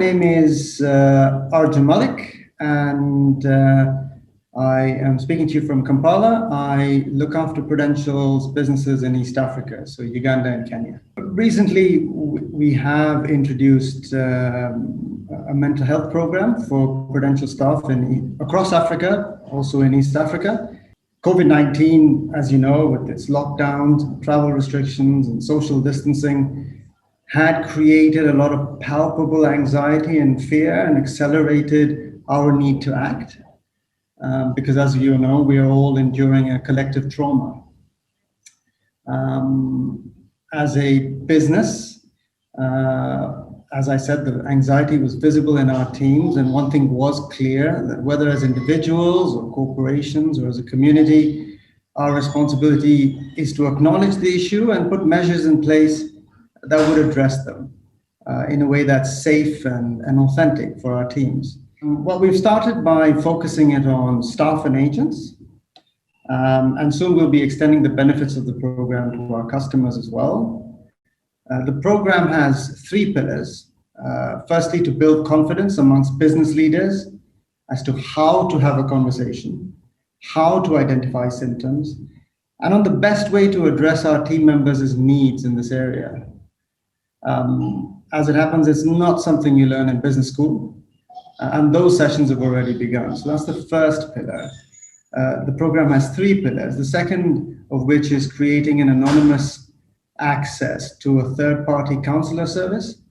name is Arjun Mallik, and I am speaking to you from Kampala. I look after Prudential's businesses in East Africa, so Uganda and Kenya. Recently, we have introduced a mental health program for Prudential staff across Africa, also in East Africa. COVID-19, as you know, with its lockdowns, travel restrictions, and social distancing, had created a lot of palpable anxiety and fear and accelerated our need to act. Because as you know, we are all enduring a collective trauma. As a business, as I said, the anxiety was visible in our teams, and one thing was clear, that whether as individuals or corporations or as a community, our responsibility is to acknowledge the issue and put measures in place that would address them in a way that's safe and authentic for our teams. Well, we've started by focusing it on staff and agents, and soon we'll be extending the benefits of the program to our customers as well. The program has 3 pillars. Firstly, to build confidence amongst business leaders as to how to have a conversation, how to identify symptoms, and on the best way to address our team members' needs in this area. As it happens, it's not something you learn in business school, and those sessions have already begun. So that's the first pillar. The program has 3 pillars, the second of which is creating an anonymous access to a third-party counselor service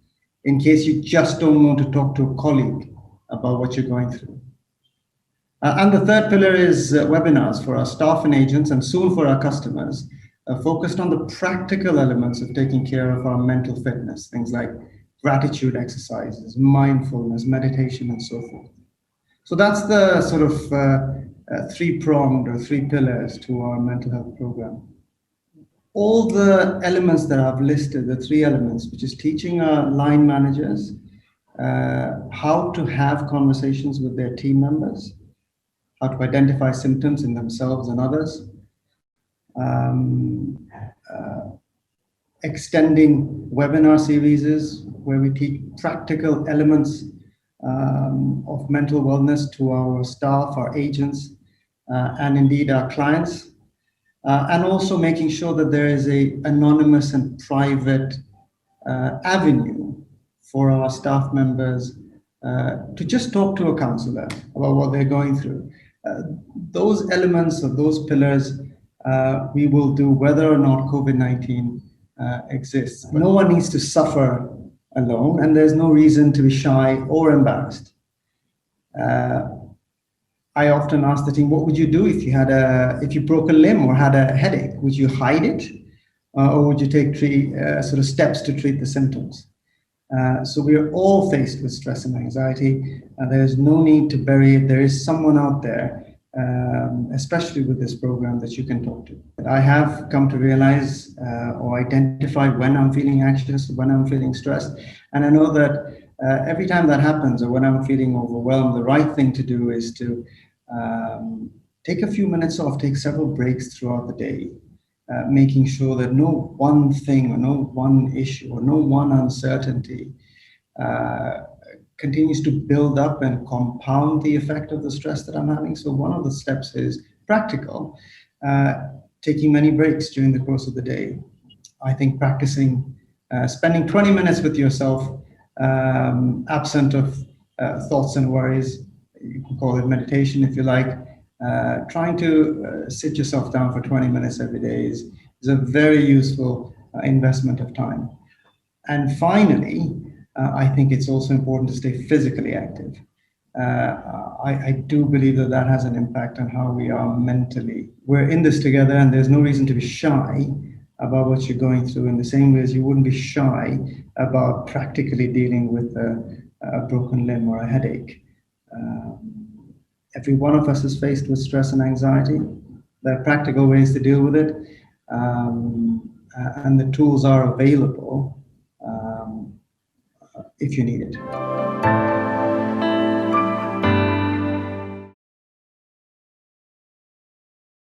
in case you just don't want to talk to a colleague about what you're going through. And the third pillar is webinars for our staff and agents, and soon for our customers, focused on the practical elements of taking care of our mental fitness, things like gratitude exercises, mindfulness, meditation, and so forth. So that's the sort of 3-pronged or 3 pillars to our mental health program. All the elements that I've listed, the 3 elements, which is teaching our line managers how to have conversations with their team members, how to identify symptoms in themselves and others, extending webinar series where we teach practical elements of mental wellness to our staff, our agents, and indeed our clients, and also making sure that there is an anonymous and private avenue for our staff members to just talk to a counselor about what they're going through. Those elements of those pillars we will do whether or not COVID-19 exists. No one needs to suffer alone, and there's no reason to be shy or embarrassed. I often ask the team, what would you do if you broke a limb or had a headache? Would you hide it, or would you take 3 sort of steps to treat the symptoms? So we are all faced with stress and anxiety, and there is no need to bury it. There is someone out there, especially with this program, that you can talk to. I have come to realize or identify when I'm feeling anxious, when I'm feeling stressed, and I know that every time that happens, or when I'm feeling overwhelmed, the right thing to do is to take a few minutes off, take several breaks throughout the day, making sure that no one thing or no one issue or no one uncertainty continues to build up and compound the effect of the stress that I'm having. So one of the steps is practical, taking many breaks during the course of the day. I think practicing, spending 20 minutes with yourself, absent of thoughts and worries, you can call it meditation if you like, trying to sit yourself down for 20 minutes every day is a very useful investment of time. And finally, I think it's also important to stay physically active. I do believe that has an impact on how we are mentally. We're in this together, and there's no reason to be shy about what you're going through, in the same way as you wouldn't be shy about practically dealing with a broken limb or a headache. Every one of us is faced with stress and anxiety. There are practical ways to deal with it, and the tools are available if you need it.